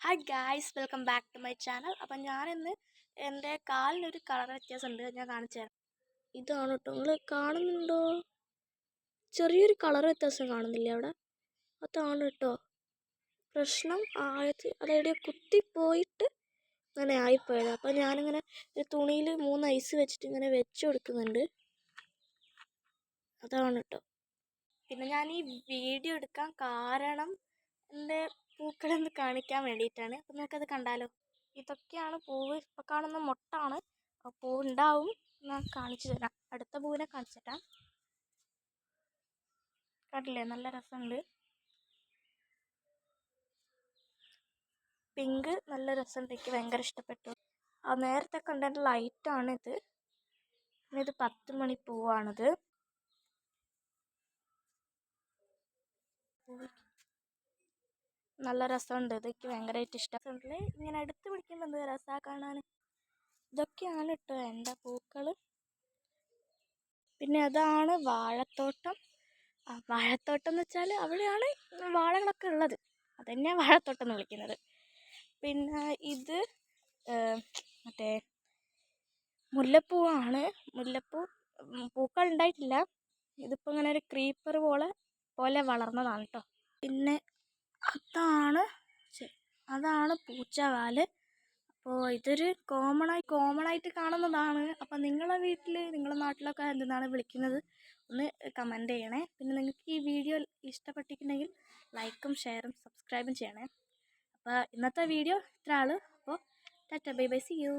Hi guys, welcome back to my channel. അപ്പം ഞാനിന്ന് എൻ്റെ കാലിനൊരു കളർ വ്യത്യാസമുണ്ട്, ഞാൻ കാണിച്ചു തരാം. ഇതാണ് കേട്ടോ, നിങ്ങൾ കാണുന്നുണ്ടോ? ചെറിയൊരു കളർ വ്യത്യാസം കാണുന്നില്ലേ അവിടെ? അതാണ് കേട്ടോ പ്രശ്നം ആയത്. അതെവിടെയോ കുത്തിപ്പോയിട്ട് അങ്ങനെ ആയിപ്പോയത്. അപ്പം ഞാനിങ്ങനെ ഒരു തുണിയിൽ 3 ഐസ് വെച്ചിട്ട് ഇങ്ങനെ വെച്ച് കൊടുക്കുന്നുണ്ട്. അതാണ് കേട്ടോ. പിന്നെ ഞാൻ ഈ വീഡിയോ എടുക്കാൻ കാരണം എൻ്റെ പൂക്കളെന്ന് കാണിക്കാൻ വേണ്ടിയിട്ടാണ്. അപ്പം നിങ്ങൾക്കത് കണ്ടാലോ? ഇതൊക്കെയാണ് പൂവ്. ഇപ്പോൾ കാണുന്ന മൊട്ടാണ്. പൂവ് ഉണ്ടാവും. ഞാൻ കാണിച്ചു തരാം. അടുത്ത പൂവിനെ കാണിച്ചു തരാം. കണ്ടില്ലേ, നല്ല രസമുണ്ട്. പിങ്ക് നല്ല രസമുണ്ട്, എനിക്ക് ഭയങ്കര ഇഷ്ടപ്പെട്ടു. നേരത്തെ കണ്ടതിൻ്റെ ലൈറ്റാണിത്. പിന്നെ ഇത് 10 മണി പൂവാണിത്. നല്ല രസമുണ്ട്, ഇതൊക്കെ ഭയങ്കരമായിട്ട് ഇഷ്ടമുണ്ട്. ഇങ്ങനെ അടുത്ത് പിടിക്കുമ്പോൾ എന്ത് രസമാണ് കാണാൻ. ഇതൊക്കെയാണ് കേട്ടോ എൻ്റെ പൂക്കൾ. പിന്നെ അതാണ് വാഴത്തോട്ടം. വാഴത്തോട്ടം എന്ന് വെച്ചാൽ അവിടെയാണ് വാഴകളൊക്കെ ഉള്ളത്. അതുതന്നെയാണ് വാഴത്തോട്ടം എന്ന് വിളിക്കുന്നത്. പിന്നെ ഇത് മറ്റേ മുല്ലപ്പൂവാണ്. മുല്ലപ്പൂ പൂക്കൾ ഉണ്ടായിട്ടില്ല. ഇതിപ്പോൾ ഇങ്ങനെ ഒരു ക്രീപ്പർ പോലെ വളർന്നതാണ് കേട്ടോ. പിന്നെ അതാണ് പൂച്ചവാല്. അപ്പോൾ ഇതൊരു കോമൺ ആയിട്ട് കാണുന്നതാണ്. അപ്പം നിങ്ങളെ വീട്ടിൽ, നിങ്ങളുടെ നാട്ടിലൊക്കെ എന്താണ് വിളിക്കുന്നത് ഒന്ന് കമൻറ്റ് ചെയ്യണേ. പിന്നെ നിങ്ങൾക്ക് ഈ വീഡിയോ ഇഷ്ടപ്പെട്ടിട്ടുണ്ടെങ്കിൽ ലൈക്കും ഷെയറും സബ്സ്ക്രൈബും ചെയ്യണേ. അപ്പോൾ ഇന്നത്തെ വീഡിയോ ഇത്ര ആൾ. അപ്പോൾ tata, bye bye, see U.